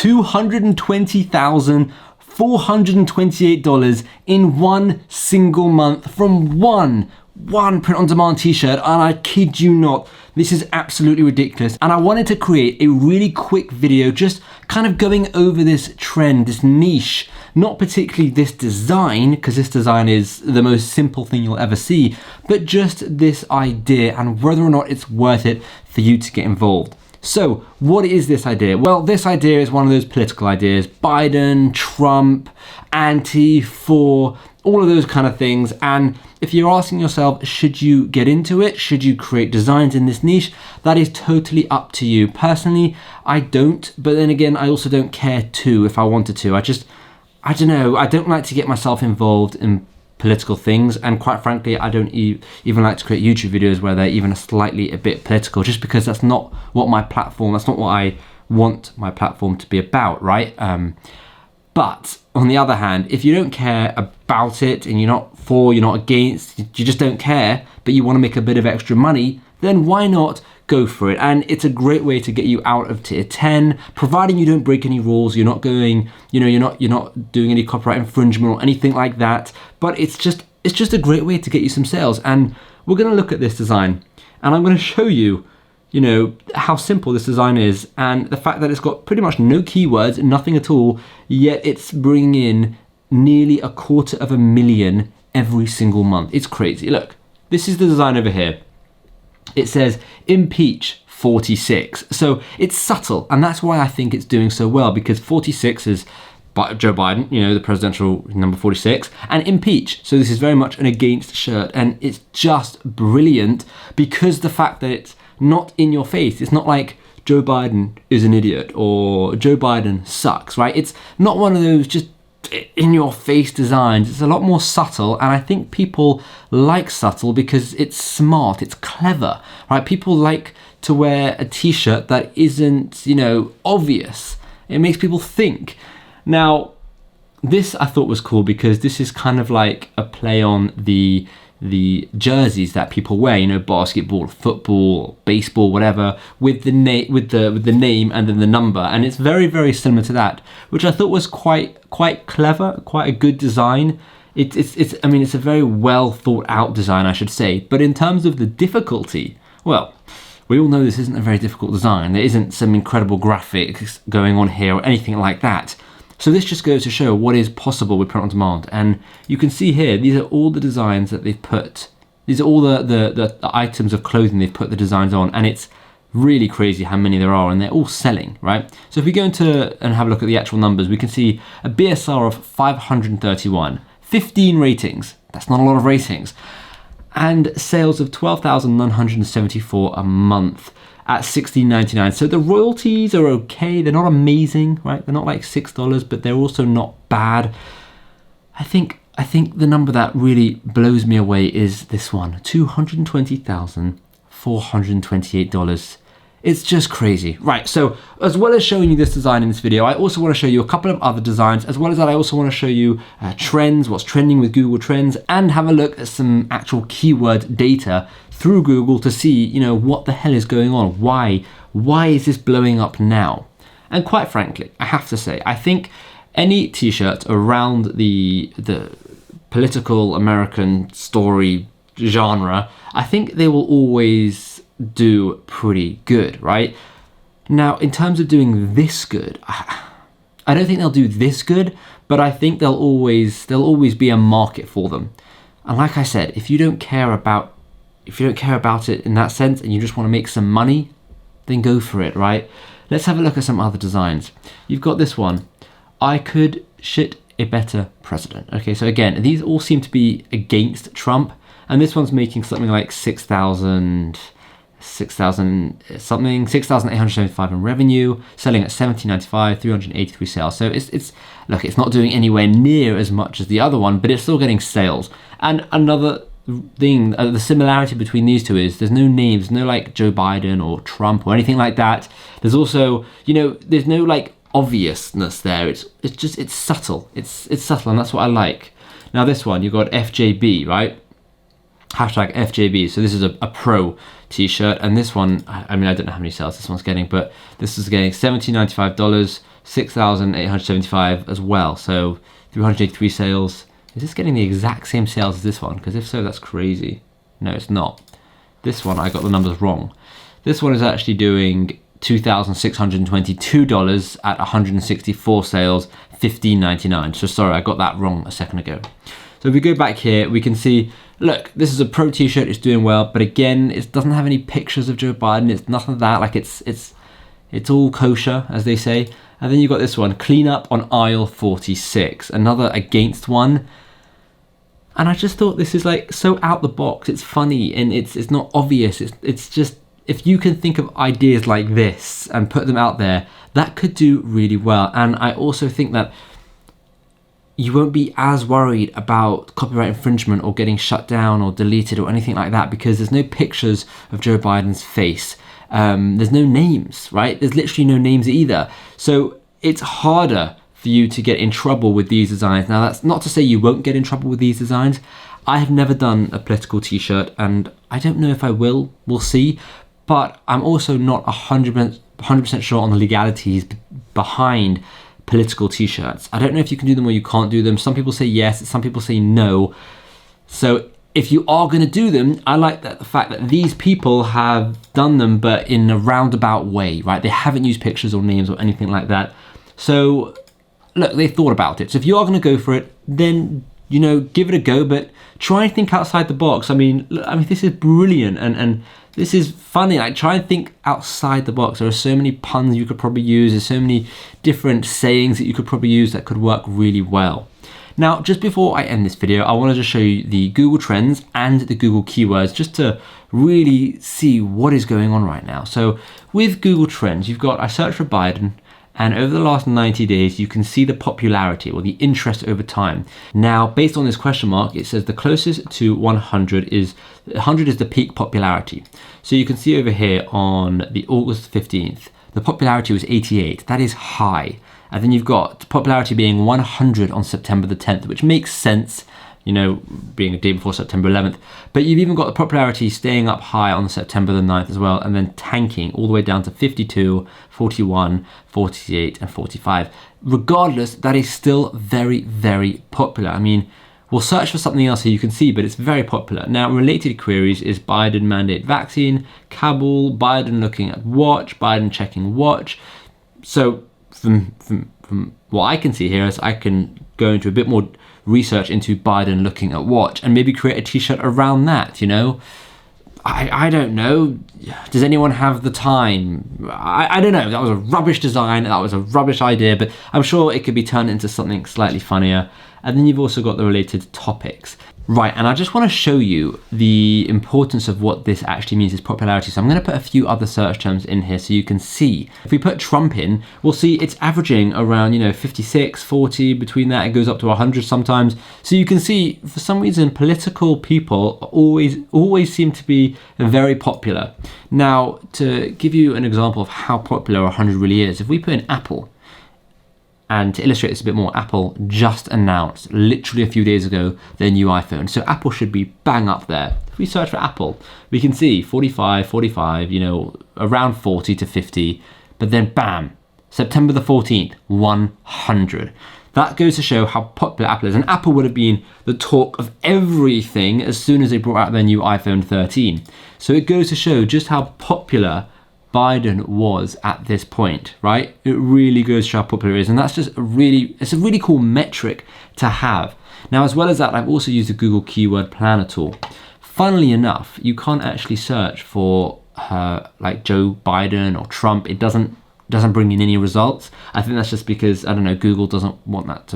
$220,428 in one single month from one print-on-demand t-shirt, and I kid you not, this is absolutely ridiculous. And I wanted to create a really quick video just kind of going over this trend, this niche, not particularly this design, because this design is the most simple thing you'll ever see, but just this idea and whether or not it's worth it for you to get involved. So what is this idea? Well, this idea is one of those political ideas. Biden, Trump, anti-for, all of those kind of things. And if you're asking yourself, should you get into it? Should you create designs in this niche? That is totally up to you. Personally, I don't, but then again, I also don't care to if I wanted to. I don't know, I don't like to get myself involved in political things, and quite frankly, I don't even like to create YouTube videos where they're even slightly a bit political, just because that's not what my platform, that's not what I want my platform to be about, right? But on the other hand, if you don't care about it and you're not for, you're not against, you just don't care, but you want to make a bit of extra money, then why not go for it? And it's a great way to get you out of tier 10, providing you don't break any rules, you're not going, you're not doing any copyright infringement or anything like that. But it's just a great way to get you some sales. And we're going to look at this design, and I'm going to show you, how simple this design is, and the fact that it's got pretty much no keywords, nothing at all, yet it's bringing in nearly $250,000 every single month. It's crazy. Look, this is the design over here. It says impeach 46. So it's subtle, and that's why I think it's doing so well, because 46 is Joe Biden, the presidential number 46, and impeach. So this is very much an against shirt, and it's just brilliant because the fact that it's not in your face. It's not like Joe Biden is an idiot or Joe Biden sucks, right? It's not one of those just in your face designs. It's a lot more subtle, and I think people like subtle because it's smart, it's clever, right? People like to wear a t-shirt that isn't, obvious. It makes people think. Now, this I thought was cool because this is kind of like a play on the jerseys that people wear, basketball, football, baseball, whatever, with the name and then the number, and it's very, very similar to that, which I thought was quite clever, quite a good design. It's a very well thought out design, I should say. But in terms of the difficulty, well, we all know this isn't a very difficult design. There isn't some incredible graphics going on here or anything like that. So this just goes to show what is possible with print on demand. And you can see here, these are all the designs that they've put. These are all the items of clothing they've put the designs on. And it's really crazy how many there are, and they're all selling, right? So if we go into and have a look at the actual numbers, we can see a BSR of 531, 15 ratings. That's not a lot of ratings. And sales of 12,974 a month at $16.99. So the royalties are okay. They're not amazing, right? They're not like $6, but they're also not bad. I think the number that really blows me away is this one, $220,428. It's just crazy. Right, so as well as showing you this design in this video, I also want to show you a couple of other designs. As well as that, I also want to show you trends, what's trending with Google Trends, and have a look at some actual keyword data through Google to see, what the hell is going on? Why is this blowing up now? And quite frankly, I have to say, I think any t-shirt around the political American story genre, I think they will always do pretty good, right? Now, in terms of doing this good, I don't think they'll do this good, but I think there'll always be a market for them. And like I said, if you don't care about it in that sense and you just want to make some money, then go for it, right? Let's have a look at some other designs. You've got this one. I could shit a better president. Okay, so again, these all seem to be against Trump, and this one's making something like 6,875 in revenue, selling at $17.95, 383 sales. So it's not doing anywhere near as much as the other one, but it's still getting sales. And another thing, the similarity between these two is there's no names, no like Joe Biden or Trump or anything like that. There's also, there's no like obviousness there. It's subtle. It's subtle, and that's what I like. Now this one, you've got FJB, right? Hashtag FJB. So this is a pro t-shirt, and this one, I don't know how many sales this one's getting, but this is getting $17.95, 6,875 as well. So 383 sales. Is this getting the exact same sales as this one? Because if so, that's crazy. No, it's not. This one, I got the numbers wrong. This one is actually doing $2,622 at 164 sales, $15.99. So sorry, I got that wrong a second ago. So if we go back here, we can see, look, this is a pro t-shirt, it's doing well, but again, it doesn't have any pictures of Joe Biden. It's nothing of that, like it's all kosher, as they say. And then you've got this one, clean up on aisle 46, another against one. And I just thought this is like so out the box. It's funny and it's not obvious. It's just, if you can think of ideas like this and put them out there, that could do really well. And I also think that you won't be as worried about copyright infringement or getting shut down or deleted or anything like that, because there's no pictures of Joe Biden's face. There's no names, right? There's literally no names either. So it's harder for you to get in trouble with these designs. Now, that's not to say you won't get in trouble with these designs. I have never done a political t-shirt and I don't know if I will. We'll see. But I'm also not 100% sure on the legalities behind political t-shirts. I don't know if you can do them or you can't do them. Some people say yes, some people say no. So if you are going to do them, I like the fact that these people have done them, but in a roundabout way, right? They haven't used pictures or names or anything like that. So look, they thought about it. So if you are going to go for it, then, you know, give it a go, but try and think outside the box. I mean, this is brilliant and this is funny. Like, try and think outside the box. There are so many puns you could probably use. There's so many different sayings that you could probably use that could work really well. Now, just before I end this video, I want to just show you the Google Trends and the Google keywords just to really see what is going on right now. So with Google Trends, you've got, I searched for Biden, and over the last 90 days, you can see the popularity or the interest over time. Now, based on this question mark, it says the closest to 100 is the peak popularity. So you can see over here on the August 15th, the popularity was 88. That is high. And then you've got popularity being 100 on September the 10th, which makes sense, you know, being a day before September 11th. But you've even got the popularity staying up high on September the 9th as well, and then tanking all the way down to 52, 41, 48, and 45. Regardless, that is still very, very popular. I mean, we'll search for something else here you can see, but it's very popular. Now, related queries is Biden mandate vaccine, Kabul, Biden looking at watch, Biden checking watch. So from what I can see here is I can go into a bit more research into Biden looking at watch and maybe create a t-shirt around that, you know? I don't know. Does anyone have the time? I don't know. That was a rubbish design. That was a rubbish idea, but I'm sure it could be turned into something slightly funnier. And then you've also got the related topics. Right, and I just want to show you the importance of what this actually means, is popularity. So I'm going to put a few other search terms in here so you can see. If we put Trump in, we'll see it's averaging around, 56, 40, between that, it goes up to 100 sometimes. So you can see, for some reason, political people always seem to be very popular. Now, to give you an example of how popular 100 really is, if we put in Apple, and to illustrate this a bit more, Apple just announced literally a few days ago their new iPhone. So Apple should be bang up there. If we search for Apple, we can see 45, around 40 to 50, but then bam, September the 14th, 100. That goes to show how popular Apple is. And Apple would have been the talk of everything as soon as they brought out their new iPhone 13. So it goes to show just how popular Biden was at this point, right? It really goes to show how popular it is. And that's just it's a really cool metric to have. Now, as well as that, I've also used the Google Keyword Planner tool. Funnily enough, you can't actually search for like Joe Biden or Trump. It doesn't bring in any results. I think that's just because, I don't know, Google doesn't want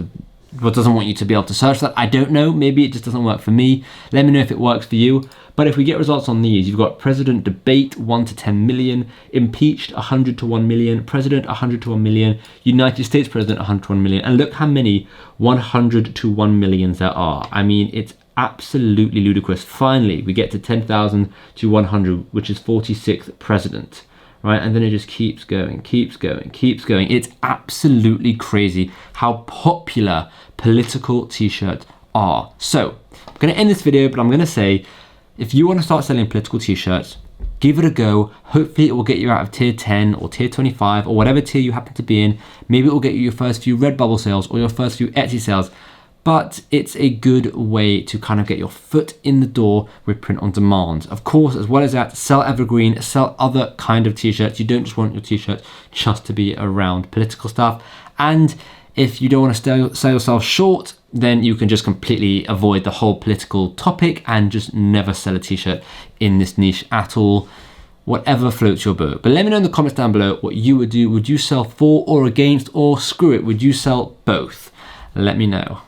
you to be able to search that. I don't know, maybe it just doesn't work for me. Let me know if it works for you. But if we get results on these, you've got president debate 1 to 10 million, impeached 100 to 1 million, president 100 to 1 million, United States president 100 to 1 million, and look how many 100 to 1 millions there are. I mean, it's absolutely ludicrous. Finally, we get to 10,000 to 100, which is 46th president. Right, and then it just keeps going. It's absolutely crazy how popular political t-shirts are. So I'm going to end this video, but I'm going to say, if you want to start selling political t-shirts, Give it a go. Hopefully it will get you out of tier 10 or tier 25 or whatever tier you happen to be in. Maybe it will get you your first few Redbubble sales or your first few Etsy sales. But it's a good way to kind of get your foot in the door with print on demand. Of course, as well as that, sell evergreen, sell other kind of t-shirts. You don't just want your t-shirts just to be around political stuff. And if you don't want to sell yourself short, then you can just completely avoid the whole political topic and just never sell a t-shirt in this niche at all. Whatever floats your boat. But let me know in the comments down below what you would do. Would you sell for or against, or screw it, would you sell both? Let me know.